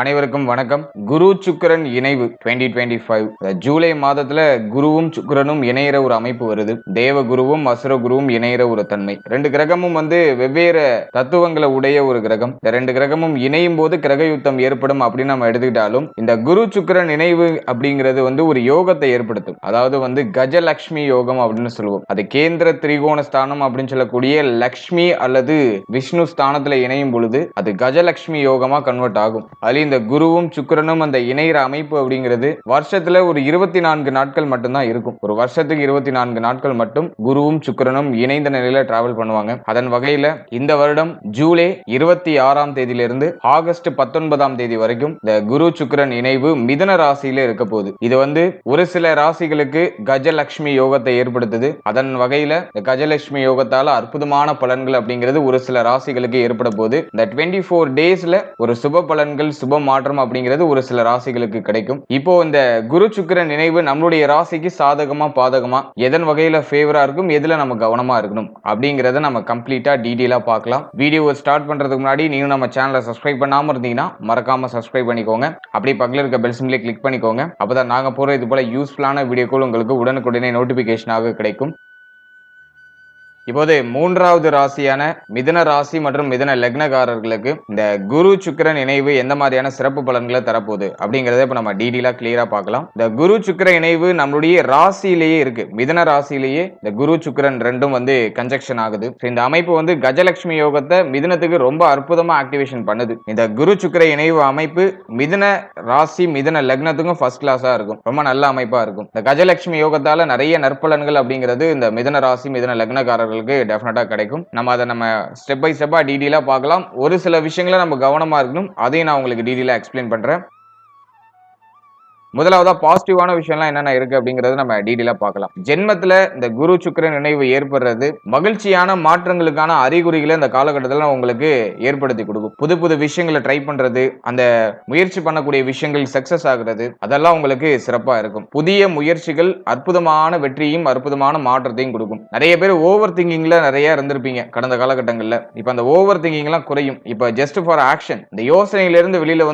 அனைவருக்கும் வணக்கம். குரு சுக்கிரன் இணைவு 2025 ஜூலை மாதத்துல குருவும் சுக்கிரனும் இணையிற ஒரு அமைப்பு வருது. தேவ குருவும் அசுர குருவும் இணையிற ஒரு தன்மை. ரெண்டு கிரகமும் வெவ்வேறு தத்துவங்களை உடைய ஒரு கிரகம். இந்த ரெண்டு கிரகமும் இணையும் போது கிரக யுத்தம் ஏற்படும் அப்படின்னு நம்ம எடுத்துக்கிட்டாலும் இந்த குரு சுக்கிரன் இணைவு அப்படிங்கிறது ஒரு யோகத்தை ஏற்படுத்தும். அதாவது கஜலட்சுமி யோகம் அப்படின்னு சொல்லுவோம். அது கேந்திர திரிகோண ஸ்தானம் அப்படின்னு சொல்லக்கூடிய லக்ஷ்மி அல்லது விஷ்ணு ஸ்தானத்துல இணையும் பொழுது அது கஜலட்சுமி யோகமா கன்வெர்ட் ஆகும். இந்த குருவும் சுக்கிரனும் அந்த இணைகிற அமைப்பு அப்படிங்கிறது வருஷத்துல ஒரு 24 நாட்கள் மட்டும்தான் இருக்கும். ஒரு வருஷத்துக்கு 24 நாட்கள் மட்டும் குருவும் சுக்கிரனும் இணைந்த நிலையில டிராவல் பண்ணுவாங்க. அதன் வகையில இந்த வருடம் ஜூலை 26ஆம் தேதியிலிருந்து ஆகஸ்ட் 19ஆம் தேதி வரைக்கும் இந்த குரு சுக்கிரன் இணைவு மிதுன ராசியில இருக்க போகுது. இது ஒரு சில ராசிகளுக்கு கஜலட்சுமி யோகத்தை ஏற்படுத்துது. அதன் வகையில இந்த கஜலட்சுமி யோகத்தால அற்புதமான பலன்கள் அப்படிங்கிறது ஒரு சில ராசிகளுக்கு ஏற்பட போகுது. இந்த 24 டேஸ்ல ஒரு சுப பலன்கள் சுப மாற்றம் அப்படிங்கிறது ஒரு சில ராசிகளுக்கு கிடைக்கும். இப்போ இந்த குரு சுக்கிரன் இணைவு நம்மளுடைய ராசிக்கு சாதகமா பாதகமா எதன் வகையில ஃபேவரா இருக்கும், எதுல நம்ம கவனமா இருக்கணும் அப்படிங்கறத நம்ம கம்ப்ளீட்டா டீடைலா பார்க்கலாம். வீடியோவை ஸ்டார்ட் பண்றதுக்கு முன்னாடி நீங்க நம்ம சேனலை சப்ஸ்கிரைப் பண்ணாம இருந்தீங்கன்னா மறக்காம சப்ஸ்கிரைப் பண்ணிக்கோங்க. அப்படியே பக்கத்துல இருக்க பெல் சிம்பிளை கிளிக் பண்ணிக்கோங்க. அப்பதான் நாங்க போற இது போல யூஸ்ஃபுல்லான வீடியோக்கள் உங்களுக்கு உடனுக்குடனே நோட்டிபிகேஷனாக கிடைக்கும். இப்போது மூன்றாவது ராசியான மிதுன ராசி மற்றும் மிதுன லக்னக்காரர்களுக்கு இந்த குரு சுக்கிரன் இணைவு எந்த மாதிரியான சிறப்பு பலன்களை தரப்போகுது அப்படிங்கறத இப்ப நம்ம டீடைலா கிளியரா பார்க்கலாம். இந்த குரு சுக்கிர இணைவு நம்மளுடைய ராசியிலேயே இருக்கு. மிதுன ராசியிலேயே இந்த குரு சுக்கிரன் ரெண்டும் கன்ஜெக்ஷன் ஆகுது. இந்த அமைப்பு கஜலட்சுமி யோகத்தை மிதுனத்துக்கு ரொம்ப அற்புதமா ஆக்டிவேஷன் பண்ணுது. இந்த குரு சுக்கிர இணைவு அமைப்பு மிதுன ராசி மிதுன லக்னத்துக்கும் ஃபர்ஸ்ட் கிளாஸா இருக்கும். ரொம்ப நல்ல அமைப்பா இருக்கும். இந்த கஜலட்சுமி யோகத்தால நிறைய நற்பலன்கள் அப்படிங்கிறது இந்த மிதுன ராசி மிதுன லக்னக்காரர்கள் டெஃபினட்டா கிடைக்கும். நம்ம ஸ்டெப் பை ஸ்டெப்பா டீடைலா பார்க்கலாம். ஒரு சில விஷயங்களை நம்ம கவனமா இருக்கணும். அதையும் நான் உங்களுக்கு டீடைலா எக்ஸ்பிளைன் பண்றேன். முதலாவதா பாசிட்டிவான விஷயம்லாம் என்னென்ன இருக்கு அப்படிங்கறது நம்ம டீடைலா பார்க்கலாம். ஜென்மத்துல இந்த குரு சுக்கிரன் இணைவு ஏற்படுறது மகிழ்ச்சியான மாற்றங்களுக்கான அறிகுறிகளை இந்த காலகட்டத்தில் உங்களுக்கு ஏற்படுத்தி கொடுக்கும். புது புது விஷயங்களை ட்ரை பண்றது, அந்த முயற்சி பண்ணக்கூடிய விஷயங்கள் சக்சஸ் ஆகுறது, அதெல்லாம் உங்களுக்கு சிறப்பா இருக்கும். புதிய முயற்சிகள் அற்புதமான வெற்றியும் அற்புதமான மாற்றத்தையும் கொடுக்கும். நிறைய பேர் ஓவர் திங்கிங்ல நிறைய இருந்திருப்பீங்க கடந்த காலகட்டங்கள்ல. இப்ப அந்த ஓவர் திங்கிங் எல்லாம் குறையும். இப்ப ஜஸ்ட் ஃபார் ஆக்ஷன், இந்த யோசனையில இருந்து வெளியில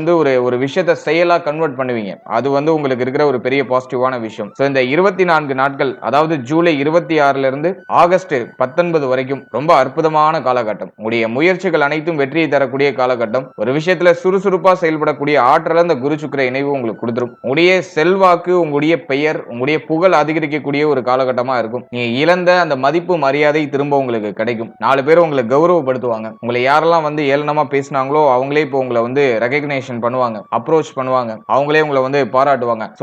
ஒரு விஷயத்தை செயலா கன்வெர்ட் பண்ணுவீங்க. அது உங்களுக்கு இருக்கிற ஒரு பெரிய பாசிட்டிவான விஷயம். சோ இந்த 24 நாட்கள், அதாவது ஜூலை 26ல இருந்து ஆகஸ்ட் 19 வரைக்கும் ரொம்ப அற்புதமான காலகட்டம். உங்களுடைய முயற்சிகள் அனைத்தும் வெற்றியை தரக்கூடிய காலகட்டம். ஒரு விஷயத்துல சுறுசுறுப்பா செயல்படக்கூடிய ஆற்றல் அந்த குரு சுக்கிர இணைவு உங்களுக்கு கொடுத்துரும். உங்களுடைய செல்வாக்கு, உங்களுடைய பெயர், உங்களுடைய புகழ் அதிகரிக்கக்கூடிய ஒரு காலகட்டமா இருக்கும். நீங்க இழந்த அந்த மதிப்பு மரியாதை திரும்ப உங்களுக்கு கிடைக்கும். 4 பேர் உங்களை கௌரவப்படுத்துவாங்க. உங்களை யாரெல்லாம் ஏளனமா பேசினாங்களோ அவங்களே இப்போ உங்களை ரெகக்னேஷன் பண்ணுவாங்க, அப்ரோச் பண்ணுவாங்க. அவங்களே உங்களை பாராட்டுவாங்க.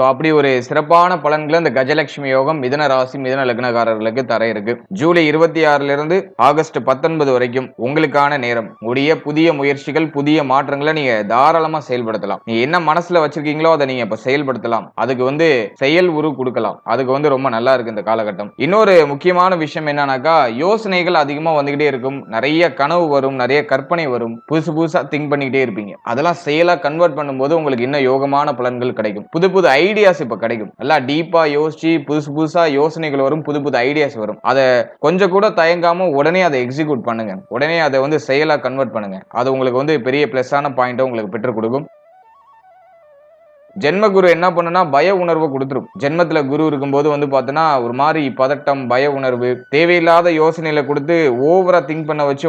அப்படி ஒரு சிறப்பான பலன்களை இந்த கஜலட்சுமி யோகம் மிதுன ராசி மிதுன லக்னக்காரர்களுக்கு தர இருக்கு. ஜூலை 26ல இருந்து ஆகஸ்ட் 19 வரைக்கும் உங்களுக்கான நேரம். உடைய புதிய முயற்சிகள், புதிய மாற்றங்களை நீங்க தாராளமா செயல்படுத்தலாம். நீங்க என்ன மனசுல வச்சிருக்கீங்களோ அதை நீங்க இப்ப செயல்படுத்தலாம். அதுக்கு செயல் உரு கொடுக்கலாம். அதுக்கு ரொம்ப நல்லா இருக்கு இந்த காலகட்டம். இன்னொரு முக்கியமான விஷயம் என்னன்னாக்கா, யோசனைகள் அதிகமா வந்துகிட்டே இருக்கும். நிறைய கனவு வரும், நிறைய கற்பனை வரும். புதுசு புதுசா திங்க் பண்ணிக்கிட்டே இருப்பீங்க. அதெல்லாம் செயலா கன்வெர்ட் பண்ணும்போது உங்களுக்கு இன்னும் யோகமான பலன்கள் கிடைக்கும். புது புது ஐடியாஸ் இப்ப கிடைக்கும். எல்லாம் டீப்பா யோசிச்சு புதுசு புதுசா யோசனைகள் வரும், புது புது ஐடியாஸ் வரும். அதை கொஞ்சம் கூட தயங்காம உடனே அதை எக்ஸிக்யூட் பண்ணுங்க. உடனே அதை செயலா கன்வெர்ட் பண்ணுங்க. அது உங்களுக்கு பெரிய பிளஸான பாயிண்ட உங்களுக்கு பெற்றுக் கொடுக்கும். ஜென்ம குரு என்ன பண்ணுனா பய உணர்வை கொடுத்துரும். ஜென்மத்துல குரு இருக்கும்போது பார்த்தோன்னா ஒரு மாதிரி பதட்டம், பய உணர்வு, தேவையில்லாத யோசனையில கொடுத்து ஓவரா திங்க் பண்ண வச்சு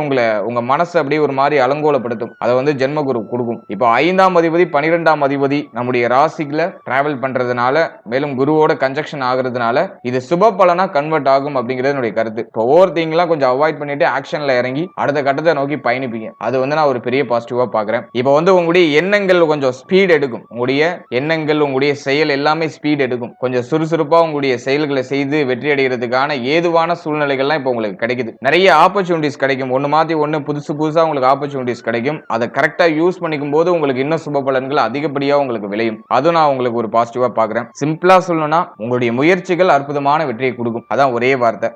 உங்க மனசு அப்படியே ஒரு மாதிரி அலங்கோலப்படுத்தும். அதை ஜென்ம குரு கொடுக்கும். இப்போ 5ஆம் அதிபதி 12ஆம் அதிபதி நம்முடைய ராசிக்குள்ள டிராவல் பண்றதுனால, மேலும் குருவோட கன்ஜெக்ஷன் ஆகுறதுனால இது சுப பலனா கன்வெர்ட் ஆகும் அப்படிங்கிறது என்னுடைய கருத்து. இப்போ ஓவர் திங்க் எல்லாம் கொஞ்சம் அவாய்ட் பண்ணிட்டு ஆக்ஷன்ல இறங்கி அடுத்த கட்டத்தை நோக்கி பயணிப்பீங்க. அது நான் ஒரு பெரிய பாசிட்டிவா பாக்குறேன். இப்போ உங்களுடைய எண்ணங்கள் கொஞ்சம் ஸ்பீட் எடுக்கும். உங்களுடைய எண்ணங்கள், உங்களுடைய செயல் எல்லாமே ஸ்பீட் எடுக்கும். கொஞ்சம் சுறுசுறுப்பா உங்களுடைய செயல்களை செய்து வெற்றி அடைகிறதுக்கான ஏதுவான சூழ்நிலைகள்லாம் இப்போ உங்களுக்கு கிடைக்குது. நிறைய ஆப்பர்ச்சுனிட்டிஸ் கிடைக்கும். ஒன்னு மாத்தி ஒன்னு புதுசு புதுசா உங்களுக்கு ஆப்பர்ச்சுனிட்டிஸ் கிடைக்கும். அதை கரெக்டா யூஸ் பண்ணிக்கும் போது உங்களுக்கு இன்னும் சுப பலன்கள் அதிகப்படியா உங்களுக்கு விளையும். அது நான் உங்களுக்கு ஒரு பாசிட்டிவா பாக்குறேன். சிம்பிளா சொல்லணும்னா உங்களுடைய முயற்சிகள் அற்புதமான வெற்றியை கொடுக்கும். அதான் ஒரே வார்த்தை.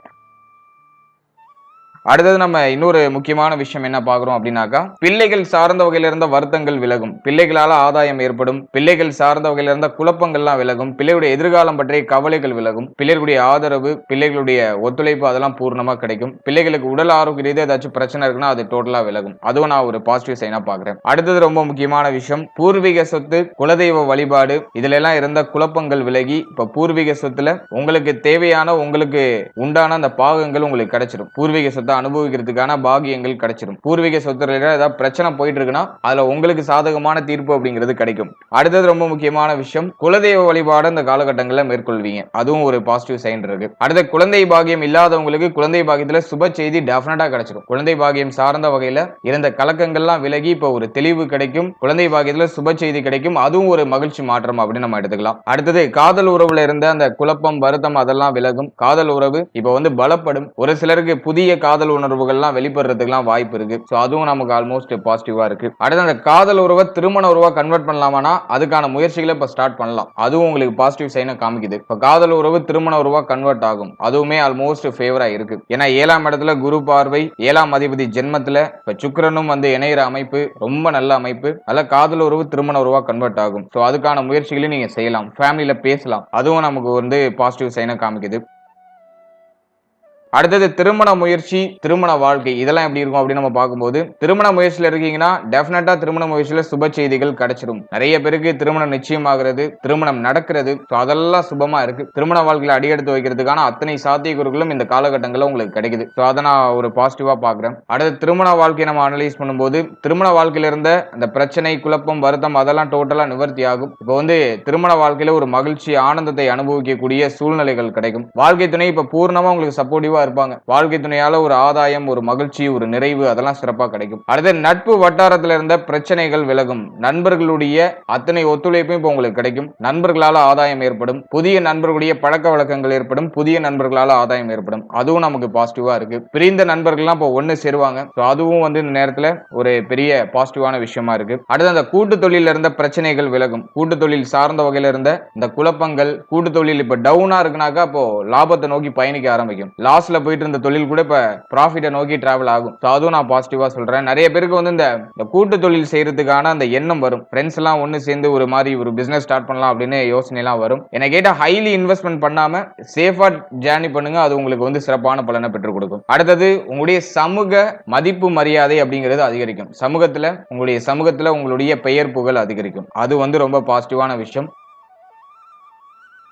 அடுத்தது நம்ம இன்னொரு முக்கியமான விஷயம் என்ன பாக்குறோம் அப்படின்னாக்கா, பிள்ளைகள் சார்ந்த வகையில இருந்த வருத்தங்கள் விலகும், பிள்ளைகளால ஆதாயம் ஏற்படும், பிள்ளைகள் சார்ந்த வகையில இருந்த குழப்பங்கள்லாம் விலகும், பிள்ளைகளுடைய எதிர்காலம் பற்றிய கவலைகள் விலகும், பிள்ளைகளுடைய ஆதரவு, பிள்ளைகளுடைய ஒத்துழைப்பு அதெல்லாம் பூர்ணமா கிடைக்கும். பிள்ளைகளுக்கு உடல் ஆரோக்கிய ரீதியா ஏதாச்சும் பிரச்சனை இருக்குன்னா அது டோட்டலா விலகும். அதுவும் நான் ஒரு பாசிட்டிவ் சைனா பாக்குறேன். அடுத்தது ரொம்ப முக்கியமான விஷயம், பூர்வீக சொத்து, குலதெய்வ வழிபாடு, இதுல எல்லாம் இருந்த குழப்பங்கள் விலகி இப்ப பூர்வீக சொத்துல உங்களுக்கு தேவையான, உங்களுக்கு உண்டான அந்த பாகங்கள் உங்களுக்கு கிடைச்சிடும். பூர்வீக சொத்தை அனுபவிக்கிறதுக்கான பாகியங்கள் கிடைச்சிடும். பூர்வீக சொத்துல ஏதாவது பிரச்சனை போயிட்டு இருக்குன்னா அதுல உங்களுக்கு சாதகமான தீர்ப்பு அப்படிங்கிறது கிடைக்கும். அடுத்தது ரொம்ப முக்கியமான விஷயம், குலதெய்வ வழிபாடு இந்த காலகட்டங்களில் மேற்கொள்வீங்க. அதுவும் ஒரு பாசிட்டிவ் சைன் இருக்கு. அடுத்த குழந்தை பாகியம் இல்லாதவங்களுக்கு குழந்தை பாகியத்துல சுப செய்தி டெஃபினட்டா கிடைச்சிடும். குழந்தை பாகியம் சார்ந்த வகையில இருந்த கலக்கங்கள்லாம் விலகி இப்ப ஒரு தெளிவு கிடைக்கும். குழந்தை பாகியத்துல சுப செய்தி கிடைக்கும். அதுவும் ஒரு மகிழ்ச்சி மாற்றம் அப்படின்னு நம்ம எடுத்துக்கலாம். அடுத்தது காதல் உறவுல இருந்த அந்த குழப்பம், வருத்தம் அதெல்லாம் விலகும். காதல் உறவு இப்ப வந்து பலப்படும். ஒரு சிலருக்கு புதிய காதல் உணர்வுகள்லாம் வெளிப்படுறதுக்குலாம் வாய்ப்பு இருக்கு. சோ அதுவும் நமக்கு ஆல்மோஸ்ட் பாசிட்டிவா இருக்கு. அடுத்து அந்த காதல் உறவை திருமண உறவா கன்வெர்ட் பண்ணலாமானா அதுக்கான முயற்சிகளை இப்ப ஸ்டார்ட் பண்ணலாம். அதுவும் உங்களுக்கு பாசிட்டிவ் சைனை காமிக்குது. இப்ப காதல் உறவு திருமண உறவா கன்வெர்ட் ஆகும். அதுவுமே ஆல்மோஸ்ட் ஃபேவரா இருக்கு. ஏன்னா 7ஆம் இடத்துல குரு பார்வை, 7ஆம் அதிபதி ஜென்மத்துல இப்ப சுக்கிரனும் வந்து இணையிற அமைப்பு ரொம்ப நல்ல அமைப்பு. அதுல காதல் உறவு திருமண உறவா கன்வெர்ட் ஆகும். சோ அதுக்கான முயற்சிகளையும் நீங்க செய்யலாம். ஃபேமிலியில பேசலாம். அதுவும் நமக்கு வந்து பாசிட்டிவ் சைனை காமிக்குது. அடுத்தது திருமண முயற்சி, திருமண வாழ்க்கை இதெல்லாம் எப்படி இருக்கும் அப்படின்னு நம்ம பார்க்கும்போது, திருமண முயற்சியில இருக்கீங்கன்னா டெஃபினட்டா திருமண முயற்சியில சுப செய்திகள் கிடைச்சிடும். நிறைய பேருக்கு திருமணம் நிச்சயமாகிறது, திருமணம் நடக்கிறது. அதெல்லாம் சுபமா இருக்கு. திருமண வாழ்க்கையில அடியெடுத்து வைக்கிறதுக்கான அத்தனை சாத்தியக்கூறுகளும் இந்த காலகட்டங்களில் உங்களுக்கு கிடைக்குது. அதை நான் ஒரு பாசிட்டிவா பாக்குறேன். அடுத்து திருமண வாழ்க்கையை நம்ம அனலைஸ் பண்ணும்போது, திருமண வாழ்க்கையில இருந்த அந்த பிரச்சனை, குழப்பம், வருத்தம் அதெல்லாம் டோட்டலா நிவர்த்தி ஆகும். இப்போ வந்து திருமண வாழ்க்கையில ஒரு மகிழ்ச்சி, ஆனந்தத்தை அனுபவிக்கக்கூடிய சூழ்நிலைகள் கிடைக்கும். வாழ்க்கை துணை இப்ப பூர்ணமா உங்களுக்கு சப்போர்ட்டிவா இருப்பாங்க. வாழ்க்கை துணையால ஒரு ஆதாயம், ஒரு மகிழ்ச்சி, ஒரு நிறைவு அதெல்லாம் சிறப்பா கிடைக்கும். அடுத்து நட்பு வட்டாரத்துல இருந்த பிரச்சனைகள் விலகும். நண்பர்களுடைய அத்தனை ஒத்துழைப்பும் இப்ப உங்களுக்கு கிடைக்கும். நண்பர்களால ஆதாயம் ஏற்படும். புதிய நண்பர்களுடைய பழக்க வழக்கங்கள் ஏற்படும். புதிய நண்பர்களால ஆதாயம் ஏற்படும். அதுவும் நமக்கு பாசிட்டிவா இருக்கு. பிரிந்த நண்பர்கள்லாம் இப்போ ஒன்னு சேருவாங்க. அதுவும் வந்து இந்த நேரத்துல ஒரு பெரிய பாசிட்டிவான விஷயமா இருக்கு. அடுத்து அந்த கூட்டு தொழில இருந்த பிரச்சனைகள் விலகும். கூட்டு தொழில் சார்ந்த வகையில இருந்த இந்த குழப்பங்கள், கூட்டு தொழில் இப்ப டவுனா இருக்குனாக்கா அப்போ லாபத்தை நோக்கி பயணிக்க ஆரம்பிக்கும். லாஸ்ட்ல போயிட்டு இருந்த தொழில் கூட இப்ப ப்ராஃபிட்டை நோக்கி டிராவல் ஆகும். அதுவும் நான் பாசிட்டிவா சொல்றேன். நிறைய பேருக்கு வந்து இந்த கூட்டு தொழில் செய்யறதுக்கான அந்த எண்ணம் வரும். ஃப்ரெண்ட்ஸ் எல்லாம் ஒன்னு சேர்ந்து ஒரு மாதிரி ஒரு பிசினஸ் ஸ்டார்ட் பண்ணலாம் அப்படின்னு யோசனை எல்லாம் வரும். என்ன கேட்டா ஹைலி இன்வெஸ்ட்மெண்ட் பண்ணாம சேஃபா ஜேர்னி பண்ணுங்க. அது உங்களுக்கு வந்து சிறப்பான பலனை பெற்றுக் கொடுக்கும். அடுத்தது உங்களுடைய சமூக மதிப்பு மரியாதை அப்படிங்கிறது அதிகரிக்கும். உங்களுடைய சமூகத்துல உங்களுடைய பெயர் புகழ் அதிகரிக்கும். அது வந்து ரொம்ப பாசிட்டிவான விஷயம்.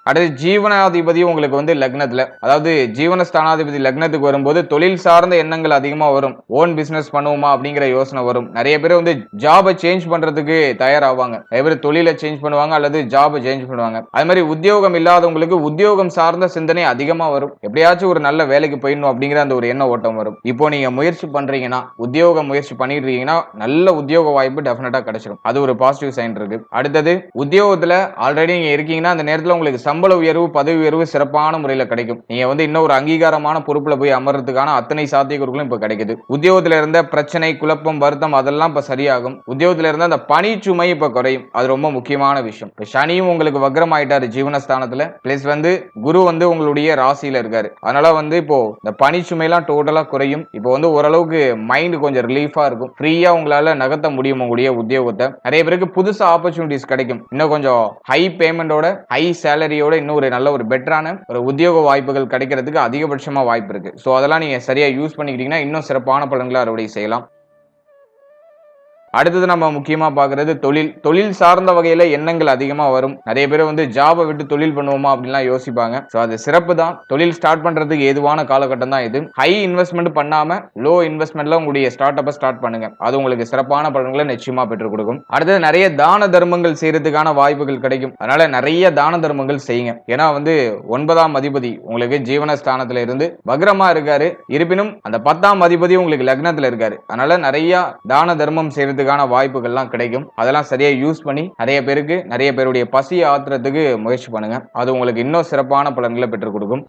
அடுத்து ஜீவனாதிபதி உங்களுக்கு வந்து லக்னத்துல, அதாவது ஜீவனஸ்தானாதிபதி லக்னத்துக்கு வரும்போது தொழில் சார்ந்த எண்ணங்கள் அதிகமா வரும். ஓன் பிசினஸ் பண்ணுவோமா அப்படிங்கிற யோசனை வரும். நிறைய பேர் வந்து ஜாபை சேஞ்ச் பண்றதுக்கு தயாராவாங்க. நிறைய பேர் தொழிலை சேஞ்ச் பண்ணுவாங்க அல்லது ஜாபை சேஞ்ச் பண்ணுவாங்க. அது மாதிரி உத்தியோகம் இல்லாதவங்களுக்கு உத்தியோகம் சார்ந்த சிந்தனை அதிகமா வரும். எப்படியாச்சும் ஒரு நல்ல வேலைக்கு போயிடணும் அப்படிங்கிற அந்த ஒரு எண்ண ஓட்டம் வரும். இப்போ நீங்க முயற்சி பண்றீங்கன்னா, உத்தியோக முயற்சி பண்ணிட்டு இருக்கீங்கன்னா நல்ல உத்தியோக வாய்ப்பு டெஃபினட்டா கிடைச்சிடும். அது ஒரு பாசிட்டிவ் சைன் இருக்கு. அடுத்தது உத்தியோகத்துல ஆல்ரெடி நீங்க இருக்கீங்கன்னா அந்த நேரத்துல உங்களுக்கு சம்பள உயர்வு, பதவி உயர்வு சிறப்பான முறையில் கிடைக்கும். நீங்க வந்து இன்னும் ஒரு அங்கீகாரமான பொறுப்புல போய் அமர்றதுக்கான அத்தனை சாத்தியக்கூறுகளும் இப்ப கிடைக்குது. உத்தியோகத்துல இருந்த பிரச்சனை, குழப்பம், வருத்தம் அதெல்லாம் இப்ப சரியாகும். உத்தியோகத்துல இருந்த அந்த பணி சுமை இப்ப குறையும். அது ரொம்ப முக்கியமான விஷயம். இப்ப சனியும் உங்களுக்கு வக்ரம் ஆயிட்டாரு ஜீவனஸ்தானத்துல, பிளஸ் வந்து குரு வந்து உங்களுடைய ராசியில இருக்காரு. அதனால வந்து இப்போ இந்த பணி சுமை எல்லாம் டோட்டலா குறையும். இப்போ வந்து ஓரளவுக்கு மைண்ட் கொஞ்சம் ரிலீஃபா இருக்கும். ஃப்ரீயா உங்களால நகர்த்த முடியும் உங்களுடைய உத்தியோகத்தை. நிறைய பேருக்கு புதுசா ஆப்பர்ச்சுனிட்டிஸ் கிடைக்கும். இன்னும் கொஞ்சம் ஹை பேமெண்டோட, ஹை சேலரியோட இன்னும் ஒரு நல்ல ஒரு பெட்டரான ஒரு உத்தியோக வாய்ப்புகள் கிடைக்கிறதுக்கு அதிகபட்சமா வாய்ப்பு இருக்கு. சோ அதெல்லாம் நீங்க சரியா யூஸ் பண்ணிக்கிட்டீங்கன்னா இன்னும் சிறப்பான பலன்களை அறுவடை செய்யலாம். அடுத்தது நம்ம முக்கியமா பாக்குறது தொழில் சார்ந்த வகையில எண்ணங்கள் அதிகமா வரும். நிறைய பேர் வந்து ஜாபை விட்டு தொழில் பண்ணுவோமா அப்படின்லாம் யோசிப்பாங்க. சோ அது சிறப்பு தான். தொழில் ஸ்டார்ட் பண்றதுக்கு ஏதுவான காலகட்டம் தான் இது. ஹை இன்வெஸ்ட்மெண்ட் பண்ணாம லோ இன்வெஸ்ட்மெண்ட்ல உங்களுடைய ஸ்டார்ட் அப்ப ஸ்டார்ட் பண்ணுங்க. அது உங்களுக்கு சிறப்பான பலன்களை நிச்சயமா பெற்றுக் கொடுக்கும். அடுத்தது நிறைய தான தர்மங்கள் செய்யறதுக்கான வாய்ப்புகள் கிடைக்கும். அதனால நிறைய தான தர்மங்கள் செய்யுங்க. ஏன்னா வந்து 9ஆம் அதிபதி உங்களுக்கு ஜீவனஸ்தானத்துல இருந்து வக்ரமா இருக்காரு. இருப்பினும் அந்த 10ஆம் அதிபதி உங்களுக்கு லக்னத்துல இருக்காரு. அதனால நிறைய தான தர்மம் செய்யறது வாய்ப்புகள்லாம் கிடைக்கும். அதெல்லாம் சரியா யூஸ் பண்ணி நிறைய பேருடைய பசியை ஆத்துறதுக்கு முயற்சி பண்ணுங்க. அது உங்களுக்கு இன்னும் சிறப்பான பலன்களை பெற்றுக் கொடுக்கும்.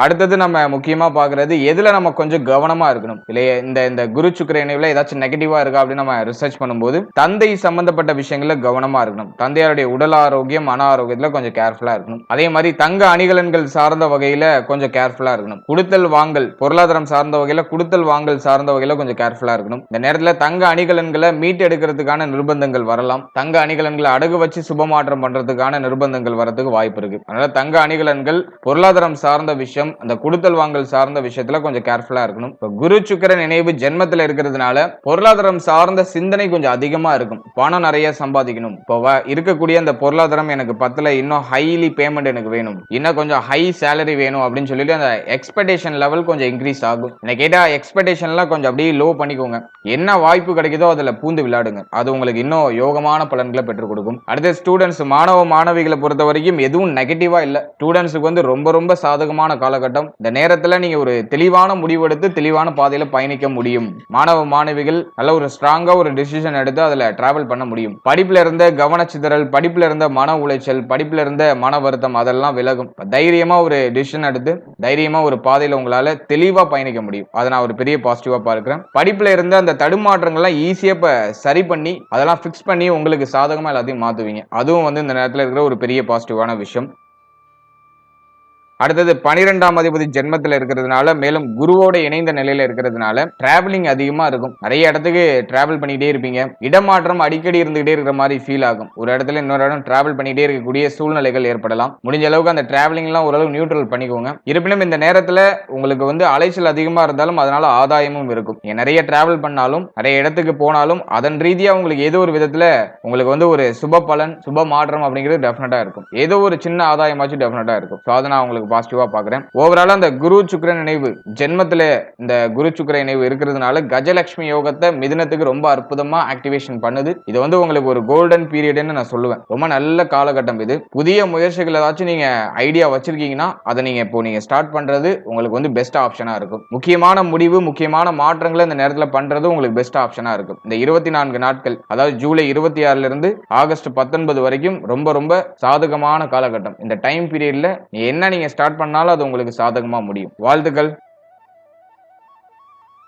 அடுத்தது நம்ம முக்கியமா பாக்குறது எதுல நம்ம கொஞ்சம் கவனமா இருக்கணும் இல்லையே, இந்த குரு சுக்கிர இணைவுல ஏதாச்சும் நெகட்டிவா இருக்கா அப்படின்னு நம்ம ரிசர்ச் பண்ணும்போது தந்தை சம்பந்தப்பட்ட விஷயங்கள்ல கவனமா இருக்கணும். தந்தையாருடைய உடல் ஆரோக்கியம், மன ஆரோக்கியத்துல கொஞ்சம் கேர்ஃபுல்லா இருக்கணும். அதே மாதிரி தங்க அணிகலன்கள் சார்ந்த வகையில கொஞ்சம் கேர்ஃபுல்லா இருக்கணும். குடுத்தல் வாங்கல், பொருளாதாரம் சார்ந்த வகையில குடுத்தல் வாங்கல் சார்ந்த வகையில கொஞ்சம் கேர்ஃபுல்லா இருக்கணும். இந்த நேரத்துல தங்க அணிகலன்களை மீட்டு எடுக்கிறதுக்கான நிர்பந்தங்கள் வரலாம். தங்க அணிகலன்களை அடகு வச்சு சுபமாற்றம் பண்றதுக்கான நிர்பந்தங்கள் வரதுக்கு வாய்ப்பு இருக்கு. அதனால தங்க அணிகலன்கள், பொருளாதாரம் சார்ந்த விஷயம், அந்த குடுத்தல் வாங்கல் சார்ந்த விஷயத்துல கொஞ்சம் கேர்ஃபுல்லா இருக்கணும். குரு சுக்கிரன் இணைவு ஜென்மத்துல இருக்கிறதுனால பொருளாதாரம் சார்ந்த சிந்தனை கொஞ்சம் அதிகமா இருக்கும். பணம் நிறைய சம்பாதிக்கணும், இப்போ இருக்கக்கூடிய அந்த பொருளாதாரம் எனக்கு பத்தல, இன்னும் ஹைலி பேமெண்ட் எனக்கு வேணும், இன்னும் கொஞ்சம் ஹை சேலரி வேணும் அப்படின்னு சொல்லிட்டு அந்த எக்ஸ்பெக்டேஷன் லெவல் கொஞ்சம் இன்க்ரீஸ் ஆகும். என்ன கேட்டா எக்ஸ்பெக்டேஷன்லாம் கொஞ்சம் அப்படியே லோ பண்ணிக்கோங்க. என்ன வாய்ப்பு கிடைக்குதோ அதுல பூந்து விளையாடுங்க. அது உங்களுக்கு இன்னும் யோகமான பலன்களை பெற்றுக் கொடுக்கும். அடுத்த ஸ்டூடெண்ட்ஸ், மாணவ மாணவிகளை பொறுத்த வரைக்கும் எதுவும் நெகட்டிவா இல்ல. ஸ்டூடெண்ட்ஸுக்கு வந்து ரொம்ப ரொம்ப சாதகமான காலகட்டம். இந்த நேரத்துல நீங்க ஒரு தெளிவான முடிவெடுத்து தெளிவான பாதையில பயணிக்க முடியும். மாணவ மாணவிகள் நல்ல ஒரு ஸ்ட்ராங்கா ஒரு டிசிஷன் எடுத்து அதுல டிராவல் பண்ண முடியும். படிப்புல இருந்த கவனச்சிதறல், படிப்புல இருந்த மன உளைச்சல், படிப்புல இருந்த மன வருத்தம் அதெல்லாம் விலகும். தைரியமா ஒரு டிசிஷன் எடுத்து தைரியமா ஒரு பாதையில உங்களால தெளிவா பயணிக்க முடியும். அதை நான் ஒரு பெரிய பாசிட்டிவா பார்க்கிறேன். படிப்புல இருந்த அந்த தடுமாற்றங்கள்லாம் ஈஸியா சரி பண்ணி அதெல்லாம் பிக்ஸ் பண்ணி உங்களுக்கு சாதகமா எல்லாத்தையும் மாத்துவீங்க. அதுவும் வந்து இந்த நேரத்தில் இருக்கிற ஒரு பெரிய பாசிட்டிவான விஷயம். அடுத்தது 12ஆம் அதிபதி ஜென்மத்தில் இருக்கிறதுனால, மேலும் குருவோட இணைந்த நிலையில இருக்கிறதுனால டிராவலிங் அதிகமா இருக்கும். நிறைய இடத்துக்கு டிராவல் பண்ணிட்டே இருப்பீங்க. இடமாற்றம் அடிக்கடி இருந்துகிட்டே இருக்கிற மாதிரி ஃபீல் ஆகும். ஒரு இடத்துல இன்னொரு இடம் டிராவல் பண்ணிட்டே இருக்கக்கூடிய சூழ்நிலைகள் ஏற்படலாம். முடிஞ்ச அளவுக்கு அந்த டிராவலிங் எல்லாம் ஓரளவு நியூட்ரல் பண்ணிக்கோங்க. இருப்பினும் இந்த நேரத்துல உங்களுக்கு வந்து அலைச்சல் அதிகமா இருந்தாலும் அதனால ஆதாயமும் இருக்கும். நிறைய டிராவல் பண்ணாலும் நிறைய இடத்துக்கு போனாலும் அதன் ரீதியா உங்களுக்கு ஏதோ ஒரு விதத்துல உங்களுக்கு வந்து ஒரு சுப பலன், சுப மாற்றம் அப்படிங்கிறது டெஃபினட்டா இருக்கும். ஏதோ ஒரு சின்ன ஆதாயமாச்சும் டெஃபினட்டா இருக்கும். ஸோ அதை நான் உங்களுக்கு பாசிட்டிவா பாக்குறேன். ஓவராலா அந்த குரு சுக்கிரன் இணைவு ஜென்மத்துல இந்த குரு சுக்கிர இணைவு இருக்கிறதுனால கஜலட்சுமி யோகத்தை மிதுனத்துக்கு ரொம்ப அற்புதமா ஆக்டிவேஷன் பண்ணுது. இது வந்து உங்களுக்கு ஒரு கோல்டன் பீரியட்னு நான் சொல்லுவேன். ரொம்ப நல்ல காலகட்டம் இது. புதிய முயற்சிகள் ஏதாச்சும் நீங்க ஐடியா வச்சிருக்கீங்கன்னா அதை நீங்க ஸ்டார்ட் பண்றது உங்களுக்கு வந்து பெஸ்ட் ஆப்ஷனா இருக்கும். முக்கியமான முடிவு, முக்கியமான மாற்றங்களை இந்த நேரத்தில் பண்றது உங்களுக்கு பெஸ்ட் ஆப்ஷனா இருக்கும். இந்த 24 நாட்கள், அதாவது ஜூலை 26ல இருந்து ஆகஸ்ட் 19 வரைக்கும் ரொம்ப ரொம்ப சாதகமான காலகட்டம். இந்த டைம் பீரியட்ல என்ன நீங்க ஸ்டார்ட் பண்ணாலும் அது உங்களுக்கு சாதகமா முடியும். வாழ்த்துக்கள்.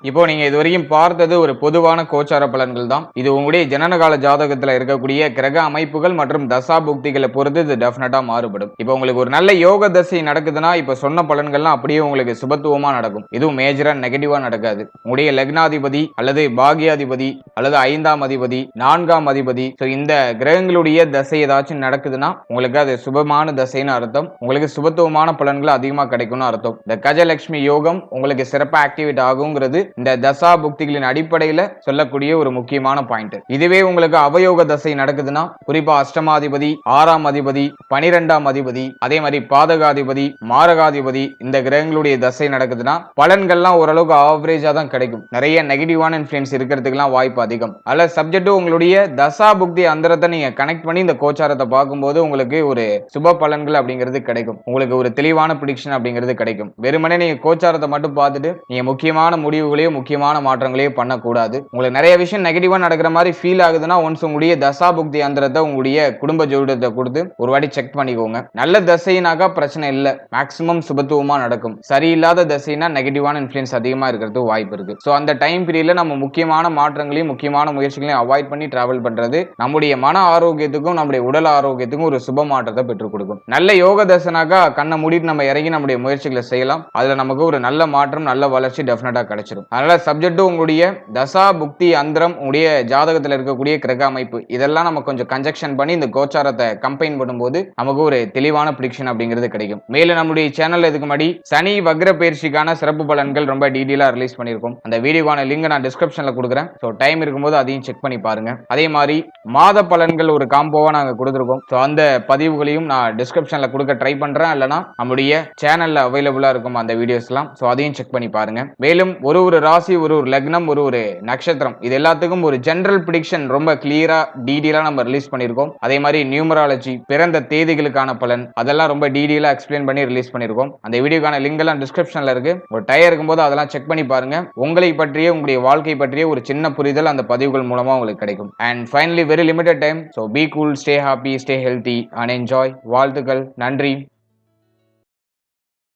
இப்போ நீங்க இதுவரைக்கும் பார்த்தது ஒரு பொதுவான கோச்சார பலன்கள் தான். இது உங்களுடைய ஜனனகால ஜாதகத்துல இருக்கக்கூடிய கிரக அமைப்புகள் மற்றும் தசா புக்திகளை பொறுத்து இது டெஃபினட்டா மாறுபடும். இப்போ உங்களுக்கு ஒரு நல்ல யோக தசை நடக்குதுன்னா இப்ப சொன்ன பலன்கள்லாம் அப்படியே உங்களுக்கு சுபத்துவமா நடக்கும். இதுவும் மேஜரா நெகட்டிவா நடக்காது. உங்களுடைய லக்னாதிபதி அல்லது பாகியாதிபதி அல்லது 5ஆம் அதிபதி, 4ஆம் அதிபதி, இந்த கிரகங்களுடைய தசை ஏதாச்சும் நடக்குதுன்னா உங்களுக்கு அது சுபமான தசைன்னு அர்த்தம். உங்களுக்கு சுபத்துவமான பலன்கள் அதிகமா கிடைக்கும்னு அர்த்தம். இந்த கஜலட்சுமி யோகம் உங்களுக்கு சிறப்பா ஆக்டிவேட் ஆகுங்கிறது இந்த தசா புக்திகளின் அடிப்படையில சொல்லக்கூடிய ஒரு முக்கியமான பாயிண்ட். இதுவே உங்களுக்கு அவயோக தசை நடக்குதுன்னா குறிப்பா அஷ்டமாதிபதி, 6ஆம் அதிபதி, 12ஆம் அதிபதி, அதே மாதிரி பாதகாதிபதி, மாரகாதிபதி இந்த கிரகங்களுடைய தசை நடக்குதுன்னா பலன்கள்லாம் ஓரளவுக்கு ஆவரேஜா தான் கிடைக்கும். நிறைய நெகட்டிவான இன்ஃப்ளூயன்ஸ் இருக்கிறதுக்குலாம் வாய்ப்பு அதிகம். அல்ல சப்ஜெக்ட் உங்களுடைய தசா புக்தி அந்தரத்தை நீங்க கனெக்ட் பண்ணி இந்த கோச்சாரத்தை பார்க்கும்போது உங்களுக்கு ஒரு சுப பலன்கள் அப்படிங்கிறது கிடைக்கும். உங்களுக்கு ஒரு தெளிவான ப்ரெடிக்ஷன் அப்படிங்கிறது கிடைக்கும். வெறுமனே நீங்க கோச்சாரத்தை மட்டும் பார்த்துட்டு நீங்க முக்கியமான முடிவுகள் முக்கியமான மாற்றங்களையும் பண்ணக்கூடாது. உங்களுக்கு நிறைய விஷயம் நெகட்டிவா நடக்கிற மாதிரி ஃபீல் ஆகுதுன்னா ஒன்ஸ் உங்களுடைய தசா புக்தி அந்தரத்தை உங்களுடைய குடும்ப ஜோதிடத்தை கொடுத்து ஒரு வாட்டி செக் பண்ணிக்கோங்க. நல்ல தசைனாக்கா பிரச்சனை இல்லை, மேக்ஸிமம் சுபத்துவமா நடக்கும். சரியில்லாத தசைனா நெகட்டிவான இன்ஃப்ளூயன்ஸ் அதிகமா இருக்கிறது வாய்ப்பு இருக்கு. ஸோ அந்த டைம் பீரியட்ல நம்ம முக்கியமான மாற்றங்களையும் முக்கியமான முயற்சிகளையும் அவாய்ட் பண்ணி டிராவல் பண்றது நம்முடைய மன ஆரோக்கியத்துக்கும் நம்முடைய உடல் ஆரோக்கியத்துக்கும் ஒரு சுப மாற்றத்தை பெற்றுக் கொடுக்கும். நல்ல யோக தசைனாக்கா கண்ணை மூடிட்டு நம்ம இறங்கி நம்முடைய முயற்சிகளை செய்யலாம். அதுல நமக்கு ஒரு நல்ல மாற்றம், நல்ல வளர்ச்சி டெஃபினட்டா கிடைச்சிடும். அதனால சப்ஜெக்ட் உங்களுடைய தசா புக்தி அந்தரம், உங்களுடைய ஜாதகத்தில் இருக்கக்கூடிய கிரக அமைப்பு இதெல்லாம் நம்ம கொஞ்சம் கன்ஜெக்ஷன் பண்ணி இந்த கோச்சாரத்தை கம்பைன் பண்ணும்போது நமக்கு ஒரு தெளிவான ப்ரெடிக்ஷன் அப்படிங்கிறது கிடைக்கும். மேலும் நம்முடைய சேனல் இதுக்கு முன்னாடி சனி வக்ர பயிற்சிக்கான சிறப்பு பலன்கள் ரொம்ப டீடைலா ரிலீஸ் பண்ணியிருக்கோம். அந்த வீடியோக்கான லிங்க் நான் டிஸ்கிரிப்ஷன்ல கொடுக்குறேன். ஸோ டைம் இருக்கும்போது அதையும் செக் பண்ணி பாருங்க. அதே மாதிரி மாத பலன்கள் ஒரு காம்போவா நாங்க கொடுத்துருக்கோம். ஸோ அந்த பதிவுகளையும் நான் டிஸ்கிரிப்ஷன்ல கொடுக்க ட்ரை பண்றேன். இல்லைனா நம்முடைய சேனல்ல அவைலபிளா இருக்கும் அந்த வீடியோஸ்லாம். ஸோ அதையும் செக் பண்ணி பாருங்க. மேலும் ஒரு ராசி, ஒரு லக்னம், ஒரு நட்சத்திரம் இது எல்லாத்துக்கும் ஒரு ஜெனரல் ப்ரெடிக்ஷன் ரொம்ப கிளியரா டீடைலா நம்ம ரிலீஸ் பண்ணிருக்கோம். அதே மாதிரி நியூமராலஜி, பிறந்த தேதிகளுக்கான பலன் அதெல்லாம் ரொம்ப டீடைலா எக்ஸ்பிளைன் பண்ணி ரிலீஸ் பண்ணிருக்கோம். அந்த வீடியோக்கான லிங்க் எல்லாம் டிஸ்கிரிப்ஷன்ல இருக்கு. ஒரு டயர் இருக்கும்போது அதெல்லாம் செக் பண்ணி பாருங்க. உங்களை பற்றிய, உங்களுடைய வாழ்க்கை பற்றிய ஒரு சின்ன புரிதல் அந்த பதிவுகள் மூலமா உங்களுக்கு கிடைக்கும். And finally very limited time. So be cool, stay happy, stay healthy and enjoy. வாழ்த்துக்கள். நன்றி.